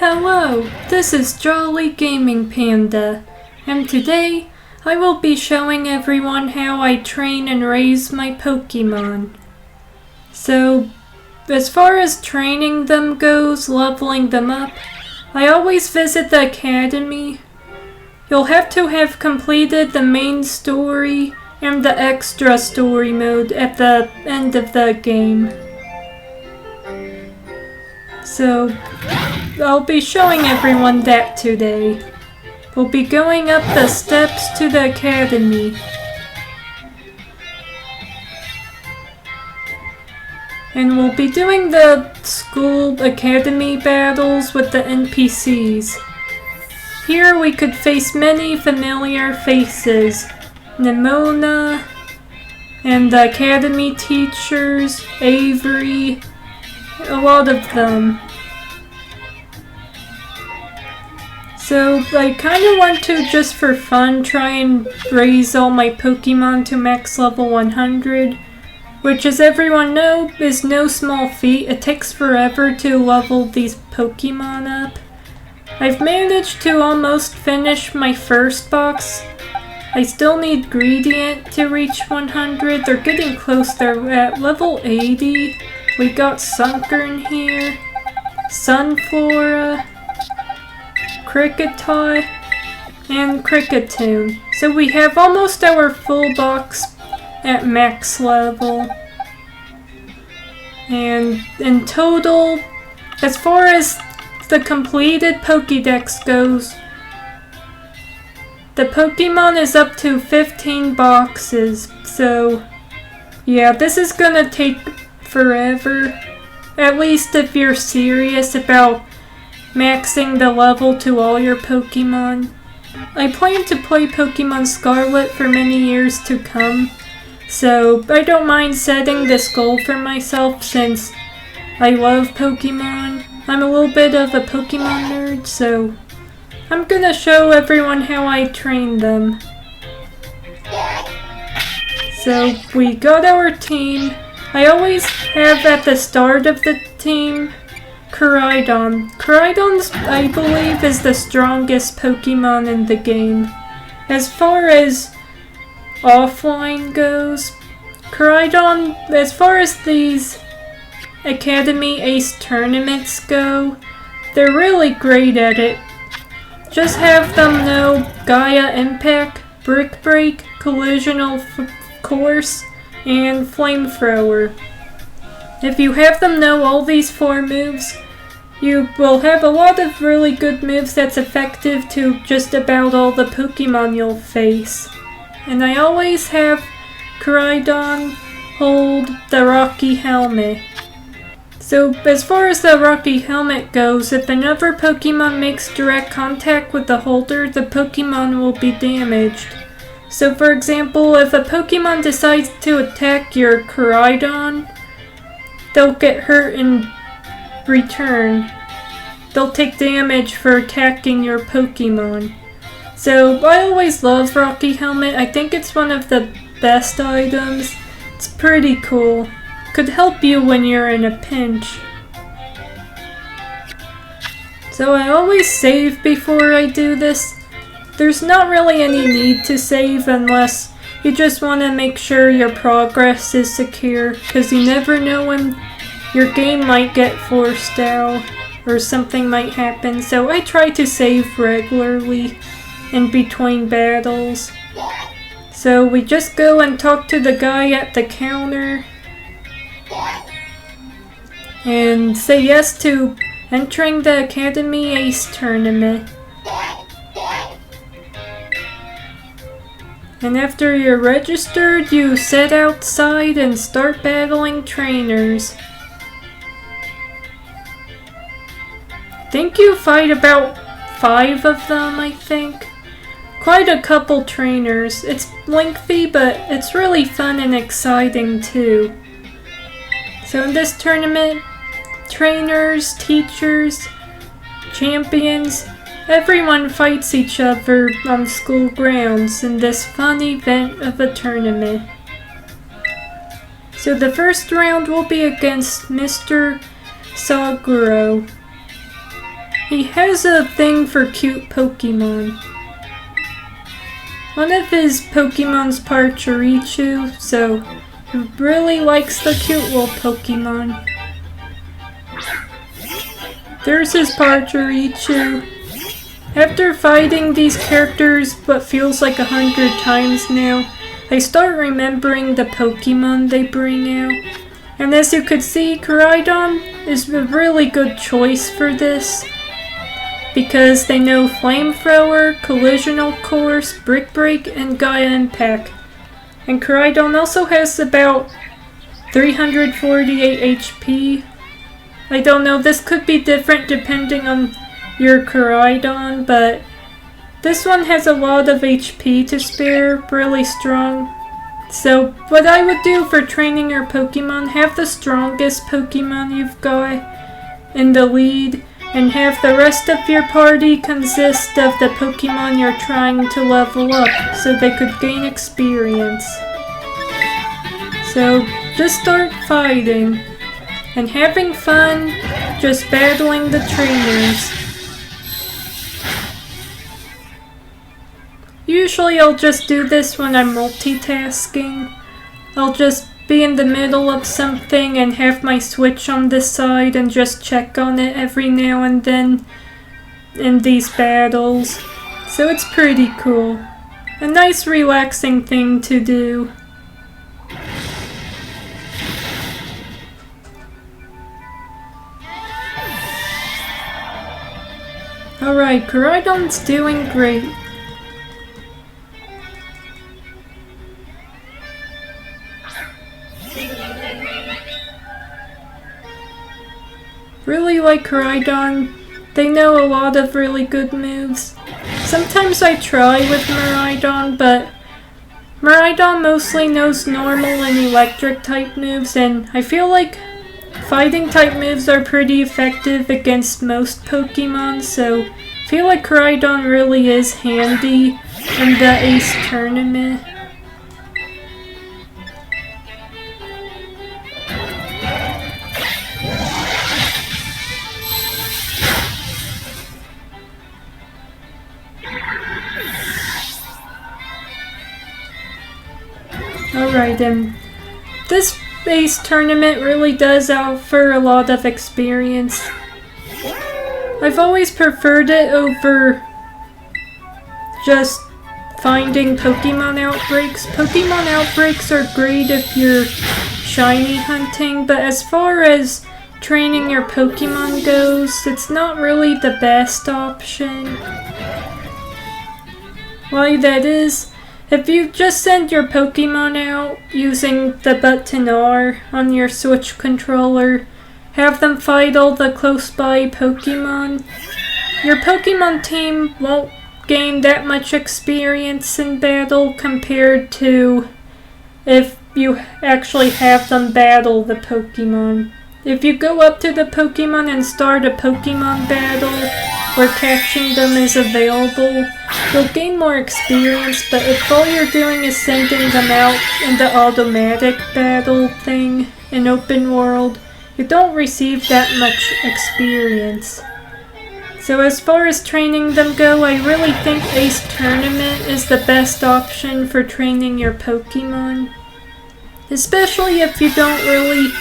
Hello, this is Jolly Gaming Panda, and today I will be showing everyone how I train and raise my Pokemon. So, as far as training them goes, leveling them up, I always visit the academy. You'll have to have completed the main story and the extra story mode at the end of the game. So, I'll be showing everyone that today. We'll be going up the steps to the academy. And we'll be doing the school academy battles with the NPCs. Here we could face many familiar faces. Nemona, and the academy teachers, Avery, a lot of them. So I kind of want to, just for fun, try and raise all my Pokemon to max level 100, which, as everyone knows, is no small feat. It takes forever to level these Pokemon up. I've managed to almost finish my first box. I still need Gradient to reach 100. They're getting close. They're at level 80. We got Sunkern here, Sunflora, Kricketot, and Kricketune. So we have almost our full box at max level. And in total, as far as the completed Pokédex goes, the Pokemon is up to 15 boxes. So yeah, this is gonna take forever. At least if you're serious about maxing the level to all your Pokemon. I plan to play Pokemon Scarlet for many years to come, so I don't mind setting this goal for myself since I love Pokemon. I'm a little bit of a Pokemon nerd, so I'm gonna show everyone how I train them. So we got our team. I always have at the start of the team Koraidon. Koraidon, I believe, is the strongest Pokemon in the game. As far as offline goes, Koraidon, as far as these Academy Ace Tournaments go, they're really great at it. Just have them know Gaia Impact, Brick Break, Collisional Course, and Flamethrower. If you have them know all these 4 moves, you will have a lot of really good moves that's effective to just about all the Pokemon you'll face. And I always have Koraidon hold the Rocky Helmet. So as far as the Rocky Helmet goes, if another Pokemon makes direct contact with the holder, the Pokemon will be damaged. So for example, if a Pokemon decides to attack your Koraidon, they'll get hurt in return. They'll take damage for attacking your Pokemon. So I always love Rocky Helmet. I think it's one of the best items. It's pretty cool. Could help you when you're in a pinch. So I always save before I do this. There's not really any need to save unless you just want to make sure your progress is secure, because you never know when your game might get forced out or something might happen. So I try to save regularly in between battles. So we just go and talk to the guy at the counter and say yes to entering the Academy Ace Tournament. And after you're registered, you sit outside and start battling trainers. I think you fight about 5 of them, I think. Quite a couple trainers. It's lengthy, but it's really fun and exciting too. So in this tournament, trainers, teachers, champions, everyone fights each other on school grounds in this fun event of a tournament. So the first round will be against Mr. Saguro. he has a thing for cute Pokemon. One of his Pokemon's Pachirisu, so he really likes the cute little Pokemon. There's his Pachirisu. After fighting these characters what feels like 100 times now, I start remembering the Pokemon they bring out. And as you could see, Koraidon is a really good choice for this, because they know Flamethrower, Collisional Course, Brick Break, and Gaia Impact. And Koraidon also has about 348 HP. I don't know, this could be different depending on your Koraidon, but this one has a lot of HP to spare, really strong. So what I would do for training your Pokemon, have the strongest Pokemon you've got in the lead, and have the rest of your party consist of the Pokemon you're trying to level up so they could gain experience. So just start fighting and having fun just battling the trainers. Usually I'll just do this when I'm multitasking. I'll just be in the middle of something and have my Switch on this side and just check on it every now and then in these battles. So it's pretty cool. A nice relaxing thing to do. Alright, Koraidon's doing great. Really like Koraidon. They know a lot of really good moves. Sometimes I try with Miraidon, but Miraidon mostly knows normal and electric type moves, and I feel like fighting type moves are pretty effective against most Pokemon, so I feel like Koraidon really is handy in the Ace Tournament. Alright, and this Ace Tournament really does offer a lot of experience. I've always preferred it over just finding Pokemon outbreaks. Pokemon outbreaks are great if you're shiny hunting, but as far as training your Pokemon goes, it's not really the best option. Why that is, if you just send your Pokemon out using the button R on your Switch controller, have them fight all the close by Pokemon, your Pokemon team won't gain that much experience in battle compared to if you actually have them battle the Pokemon. If you go up to the Pokemon and start a Pokemon battle where catching them is available, you'll gain more experience, but if all you're doing is sending them out in the automatic battle thing in open world, you don't receive that much experience. So as far as training them go, I really think Ace Tournament is the best option for training your Pokemon. Especially if you don't really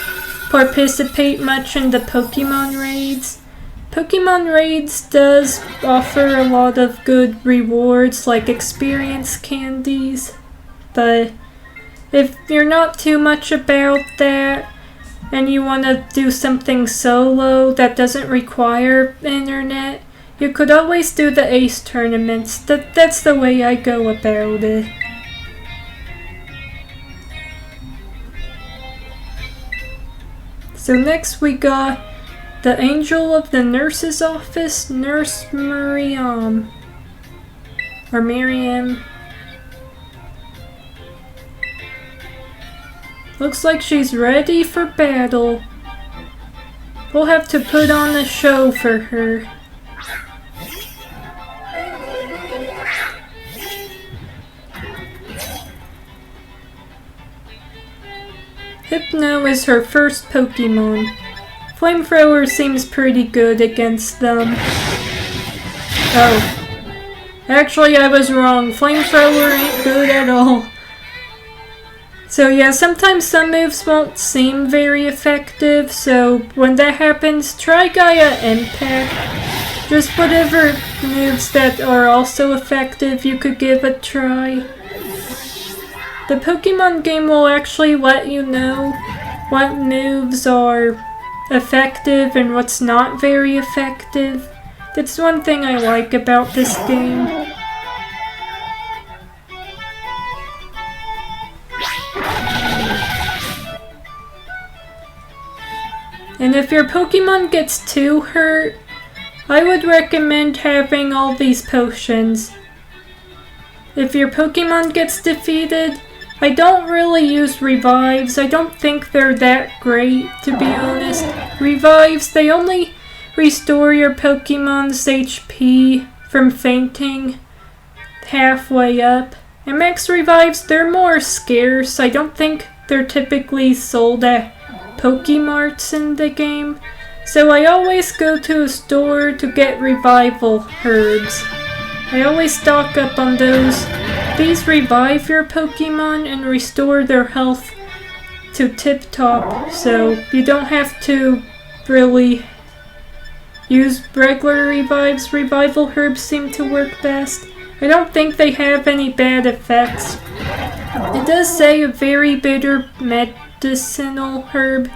participate much in the Pokemon raids. Pokemon raids does offer a lot of good rewards like experience candies, but if you're not too much about that and you want to do something solo that doesn't require internet, you could always do the Ace Tournaments. That's the way I go about it. So next we got the Angel of the Nurse's Office, Nurse Miriam. Or Miriam. Looks like she's ready for battle. We'll have to put on a show for her. Hypno is her first Pokemon. Flamethrower seems pretty good against them. Oh. Actually, I was wrong. Flamethrower ain't good at all. So yeah, sometimes some moves won't seem very effective, so when that happens, try Gaia Impact. Just whatever moves that are also effective you could give a try. The Pokemon game will actually let you know what moves are effective and what's not very effective. That's one thing I like about this game. And if your Pokemon gets too hurt, I would recommend having all these potions. If your Pokemon gets defeated, I don't really use revives. I don't think they're that great, to be honest. Revives, they only restore your Pokemon's HP from fainting halfway up. And max revives, they're more scarce. I don't think they're typically sold at Pokemarts in the game. So I always go to a store to get revival herbs. I always stock up on those. These revive your Pokemon and restore their health to tip-top, so you don't have to really use regular revives. Revival herbs seem to work best. I don't think they have any bad effects. It does say a very bitter medicinal herb.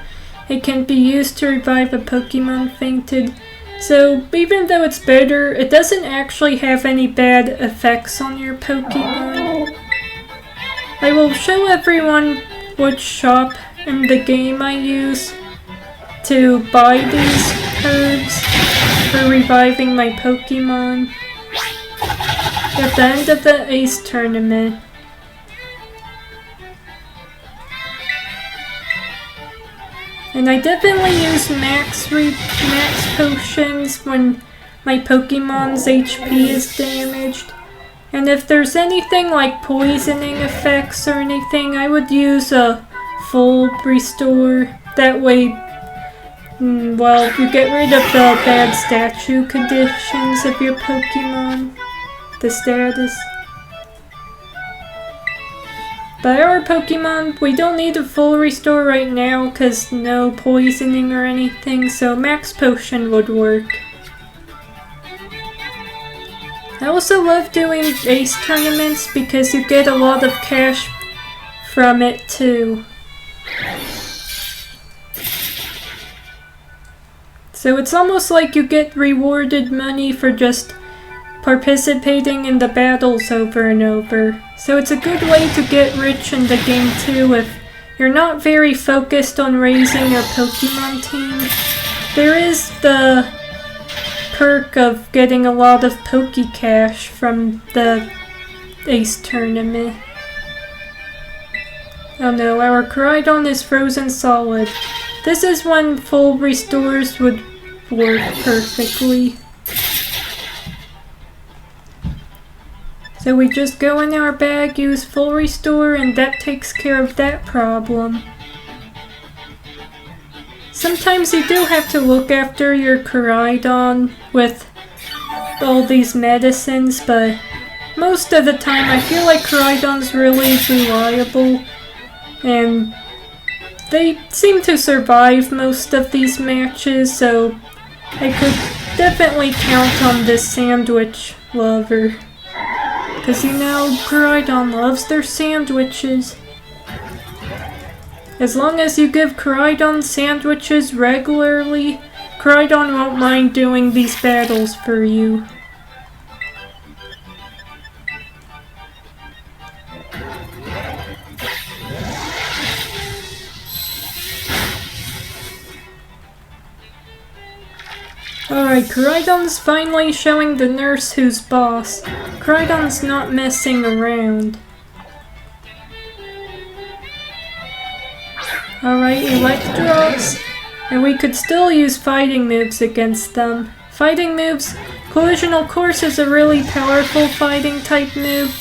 It can be used to revive a Pokemon fainted. So even though it's bitter, it doesn't actually have any bad effects on your Pokemon. I will show everyone which shop in the game I use to buy these herbs for reviving my Pokemon at the end of the Ace Tournament. And I definitely use max potions when my Pokemon's HP is damaged. And if there's anything like poisoning effects or anything, I would use a full restore. That way, well, you get rid of the bad statue conditions of your Pokemon. The status. But our Pokemon, we don't need a full restore right now because no poisoning or anything, so max potion would work. I also love doing Ace Tournaments because you get a lot of cash from it too. So it's almost like you get rewarded money for just participating in the battles over and over. So it's a good way to get rich in the game too if you're not very focused on raising your Pokemon team. There is the perk of getting a lot of Pokecash from the Ace Tournament. Oh no, our Koraidon is frozen solid. This is when full restores would work perfectly. So we just go in our bag, use full restore, and that takes care of that problem. Sometimes you do have to look after your Koraidon with all these medicines, but most of the time I feel like Koraidon's really reliable, and they seem to survive most of these matches, so I could definitely count on this sandwich lover. Because you know, Koraidon loves their sandwiches. As long as you give Koraidon sandwiches regularly, Koraidon won't mind doing these battles for you. Alright, Koraidon's finally showing the nurse who's boss. Koraidon's not messing around. Alright, Electros. And we could still use fighting moves against them. Fighting moves, Collisional Course is a really powerful fighting type move.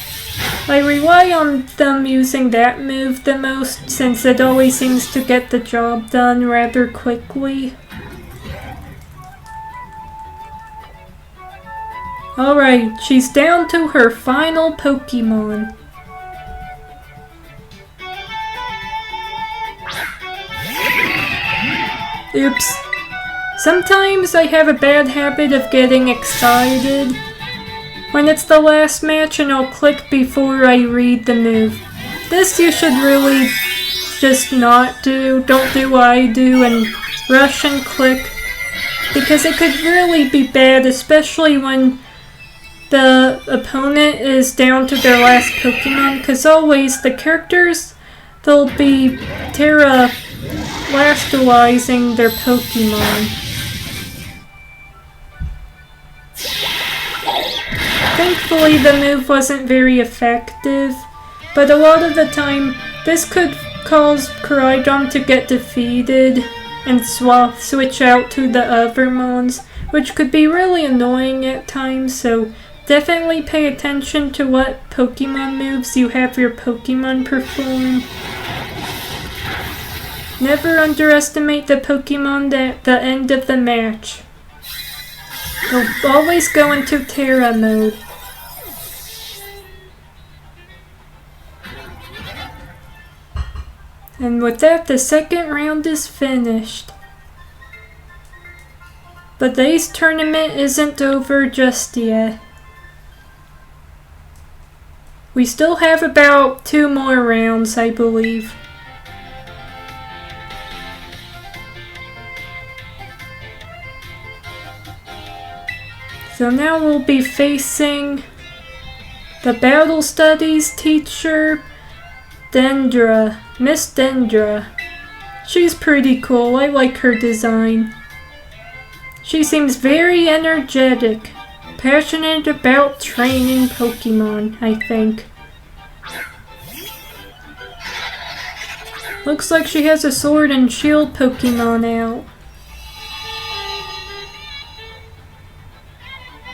I rely on them using that move the most since it always seems to get the job done rather quickly. Alright, she's down to her final Pokemon. Oops. Sometimes I have a bad habit of getting excited when it's the last match and I'll click before I read the move. This you should really just not do. Don't do what I do and rush and click, because it could really be bad, especially when the opponent is down to their last Pokemon, because always the characters, they'll be terastalizing their Pokemon. Thankfully the move wasn't very effective, but a lot of the time this could cause Koraidon to get defeated and switch out to the other mons, which could be really annoying at times, so definitely pay attention to what Pokemon moves you have your Pokemon perform. Never underestimate the Pokemon at the end of the match. They'll always go into Terra mode. And with that, the second round is finished. But the Ace Tournament isn't over just yet. We still have about 2 more rounds, I believe. So now we'll be facing the Battle Studies teacher, Dendra, Miss Dendra. She's pretty cool, I like her design. She seems very energetic, passionate about training Pokemon, I think. Looks like she has a Sword and Shield Pokemon out.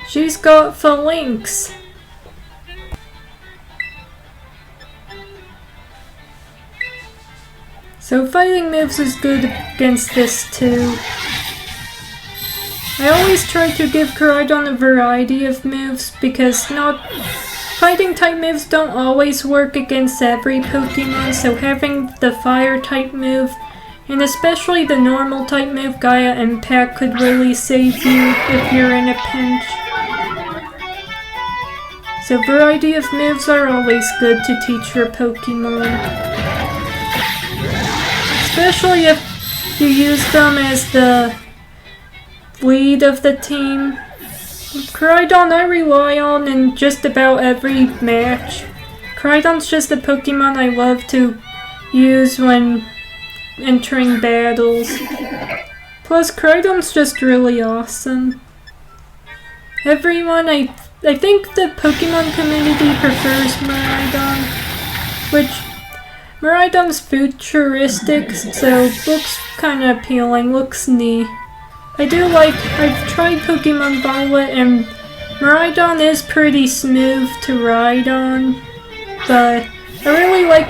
She's got Phalanx. So fighting moves is good against this too. I always try to give Koraidon a variety of moves because fighting type moves don't always work against every Pokemon, so having the fire type move and especially the normal type move Gaia Impact could really save you if you're in a pinch. So variety of moves are always good to teach your Pokemon. Especially if you use them as the lead of the team. Koraidon I rely on in just about every match. Koraidon's just a Pokemon I love to use when entering battles. Plus Koraidon's just really awesome. Everyone, I think the Pokemon community prefers Miraidon, which Miraidon's futuristic, so looks kinda appealing, looks neat. I've tried Pokemon Violet and Miraidon is pretty smooth to ride on, but I really like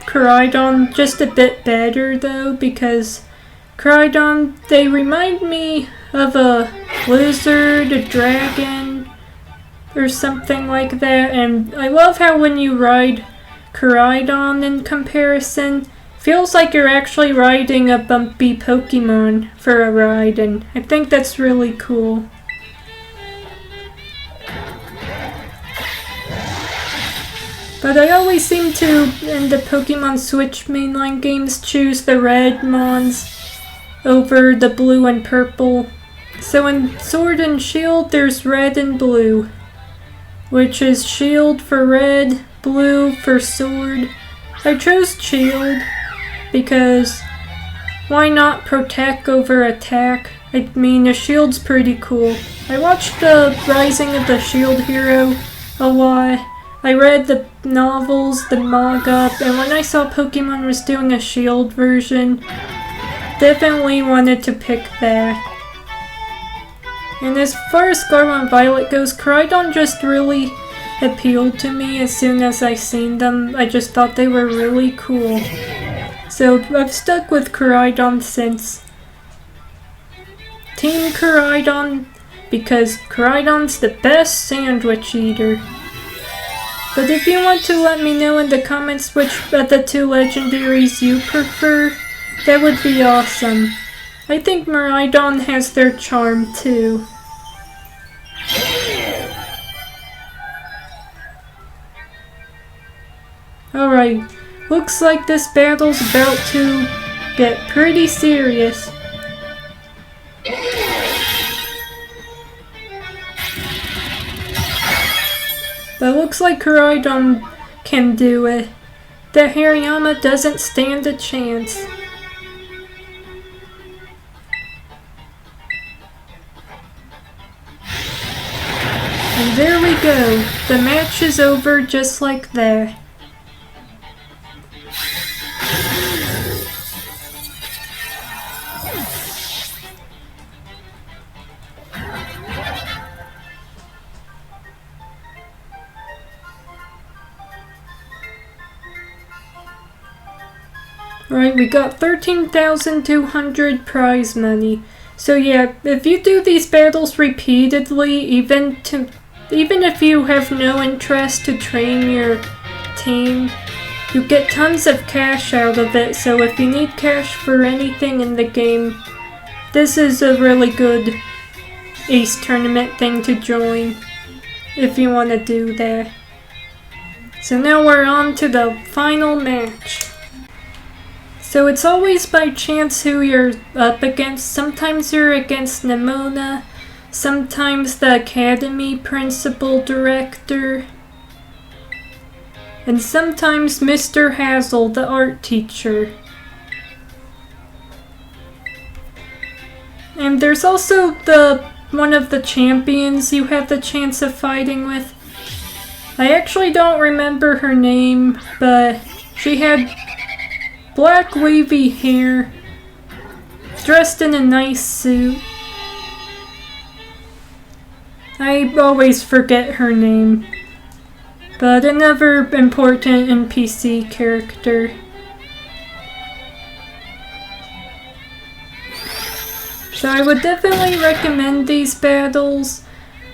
Koraidon just a bit better though, because Koraidon, they remind me of a lizard, a dragon, or something like that, and I love how when you ride Koraidon in comparison, feels like you're actually riding a bumpy Pokemon for a ride, and I think that's really cool. But I always seem to, in the Pokemon Switch mainline games, choose the red mons over the blue and purple. So in Sword and Shield, there's red and blue, which is Shield for red, blue for Sword. I chose Shield because why not protect over attack? I mean, a shield's pretty cool. I watched the Rising of the Shield Hero a lot. I read the novels, the manga, and when I saw Pokemon was doing a shield version, definitely wanted to pick that. And as far as Scarlet and Violet goes, Koraidon just really appealed to me as soon as I seen them. I just thought they were really cool. So I've stuck with Koraidon since. Team Koraidon because Koraidon's the best sandwich eater. But if you want to let me know in the comments which of the two legendaries you prefer, that would be awesome. I think Miraidon has their charm too. Alright, looks like this battle's about to get pretty serious. But looks like Koraidon can do it. The Hariyama doesn't stand a chance. And there we go. The match is over just like that. Right, we got 13,200 prize money. So yeah, if you do these battles repeatedly, even if you have no interest to train your team, you get tons of cash out of it. So if you need cash for anything in the game, this is a really good Ace Tournament thing to join if you want to do that. So now we're on to the final match. So it's always by chance who you're up against. Sometimes you're against Nemona, sometimes the Academy Principal Director, and sometimes Mr. Hazel, the art teacher. And there's also one of the champions you have the chance of fighting with. I actually don't remember her name, but she had black wavy hair, dressed in a nice suit. I always forget her name, but another important NPC character. So I would definitely recommend these battles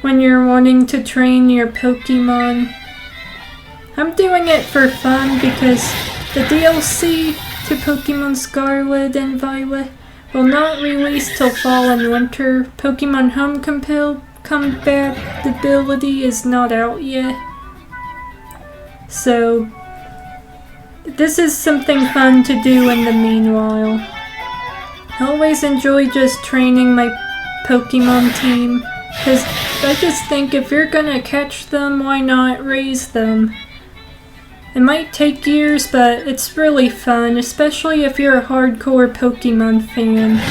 when you're wanting to train your Pokemon. I'm doing it for fun because the DLC to Pokemon Scarlet and Violet will not release till fall and winter. Pokemon Home compatibility is not out yet. So this is something fun to do in the meanwhile. I always enjoy just training my Pokemon team, because I just think if you're gonna catch them, why not raise them? It might take years, but it's really fun, especially if you're a hardcore Pokemon fan.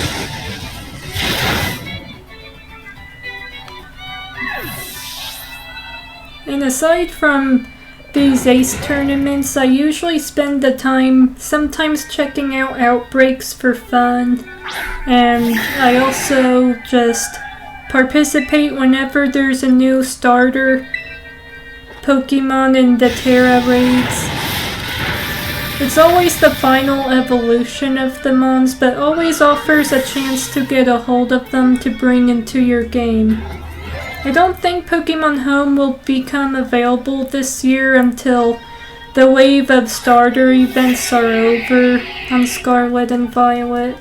And aside from these Ace Tournaments, I usually spend the time sometimes checking out outbreaks for fun, and I also just participate whenever there's a new starter Pokemon in the Terra raids. It's always the final evolution of the mons, but always offers a chance to get a hold of them to bring into your game. I don't think Pokemon Home will become available this year until the wave of starter events are over on Scarlet and Violet.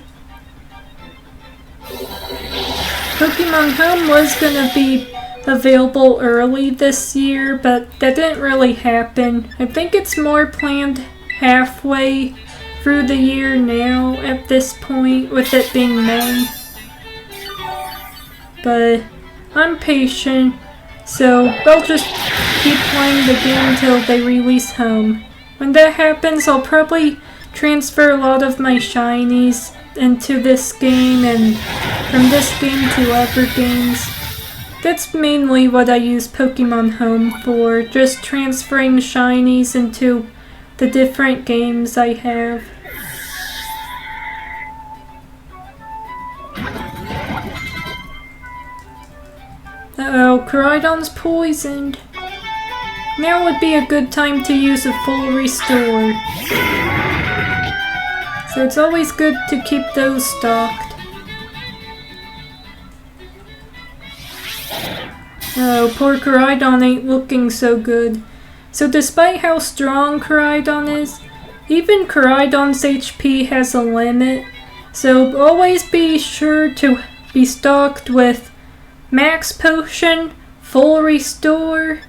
Pokemon Home was gonna be available early this year, but that didn't really happen. I think it's more planned halfway through the year now at this point, with it being May. But I'm patient, so I'll just keep playing the game until they release Home. When that happens, I'll probably transfer a lot of my shinies into this game and from this game to other games. That's mainly what I use Pokemon Home for, just transferring shinies into the different games I have. Uh-oh, Koraidon's poisoned. Now would be a good time to use a full restore. So it's always good to keep those stocked. Oh, poor Koraidon ain't looking so good. So despite how strong Koraidon is, even Koraidon's HP has a limit. So always be sure to be stocked with Max Potion, Full Restore,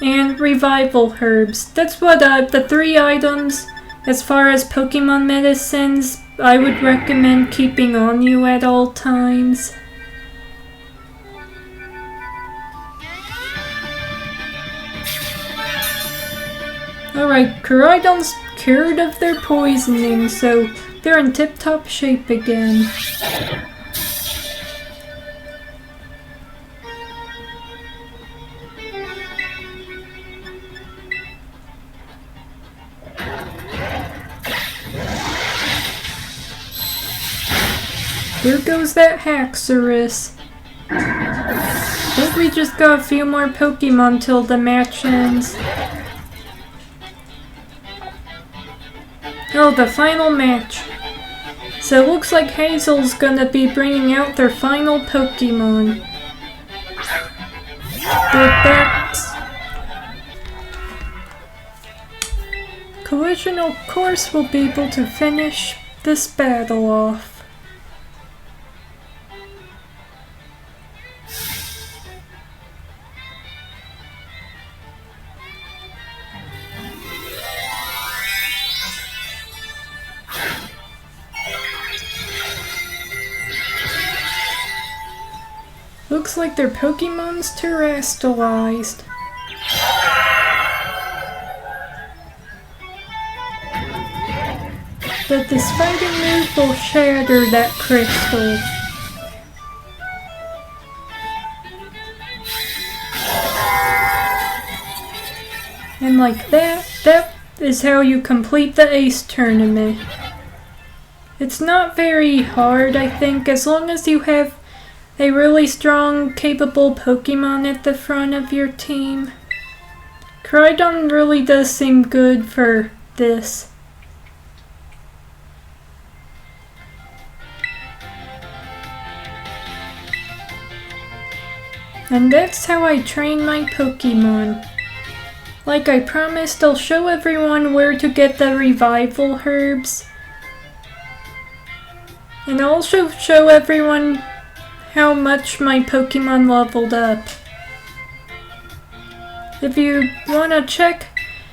and Revival Herbs. That's what the 3 items, as far as Pokemon medicines, I would recommend keeping on you at all times. Alright, Koraidon's cured of their poisoning, so they're in tip-top shape again. There goes that Haxorus. I think we just got a few more Pokemon till the match ends. Oh, the final match. So it looks like Hazel's gonna be bringing out their final Pokemon. Their backs. Collision, of course, will be able to finish this battle off. Looks like their Pokemon's terrestrialized. But this fighting move will shatter that crystal. And like that is how you complete the Ace Tournament. It's not very hard, I think, as long as you have a really strong, capable Pokemon at the front of your team. Koraidon really does seem good for this. And that's how I train my Pokemon. Like I promised, I'll show everyone where to get the revival herbs. And I'll also show everyone how much my Pokemon leveled up. If you want to check,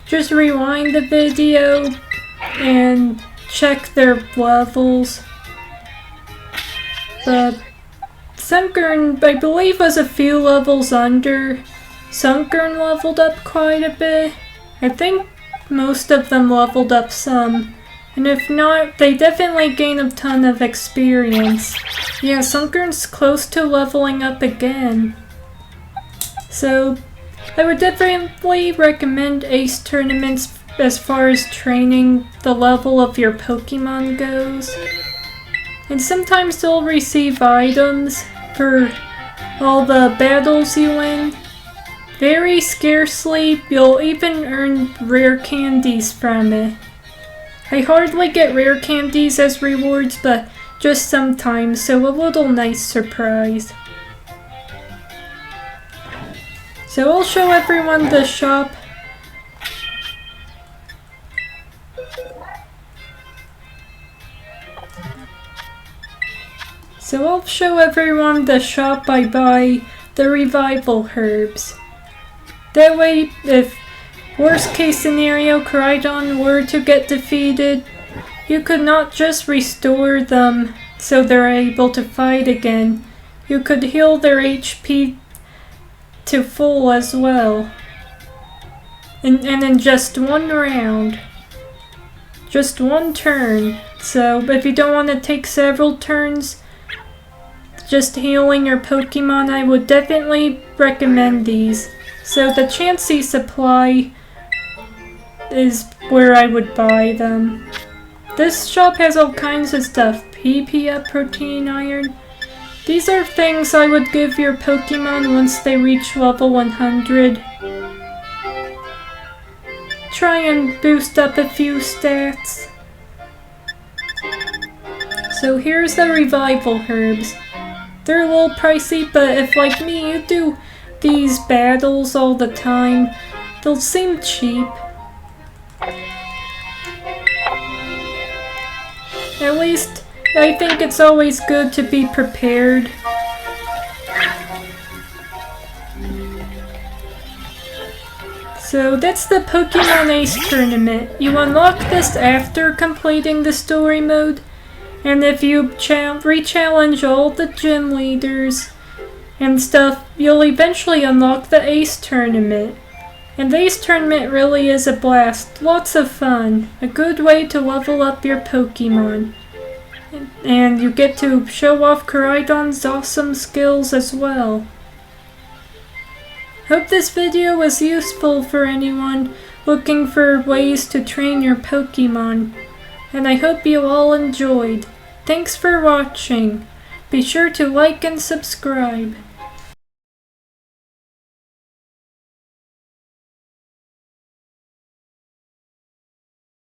just rewind the video and check their levels. But Sunkern, I believe, was a few levels under. Sunkern leveled up quite a bit. I think most of them leveled up some. And if not, they definitely gain a ton of experience. Yeah, Sunkern's close to leveling up again. So, I would definitely recommend Ace Tournaments as far as training the level of your Pokemon goes. And sometimes you'll receive items for all the battles you win. Very scarcely, you'll even earn rare candies from it. I hardly get rare candies as rewards, but just sometimes, so a little nice surprise. So I'll show everyone the shop. So I'll show everyone the shop I buy the revival herbs. That way, if worst case scenario Koraidon were to get defeated, you could not just restore them so they're able to fight again. You could heal their HP to full as well. And in just one round. Just one turn. So if you don't want to take several turns just healing your Pokemon, I would definitely recommend these. So the Chansey supply is where I would buy them. This shop has all kinds of stuff. PP up, protein, iron. These are things I would give your Pokemon once they reach level 100. Try and boost up a few stats. So here's the revival herbs. They're a little pricey, but if like me you do these battles all the time, they'll seem cheap. At least, I think it's always good to be prepared. So that's the Pokemon Ace Tournament. You unlock this after completing the story mode, and if you re-challenge all the gym leaders and stuff, you'll eventually unlock the Ace Tournament. And the Ace Tournament really is a blast. Lots of fun. A good way to level up your Pokemon. And you get to show off Koraidon's awesome skills as well. Hope this video was useful for anyone looking for ways to train your Pokemon. And I hope you all enjoyed. Thanks for watching. Be sure to like and subscribe.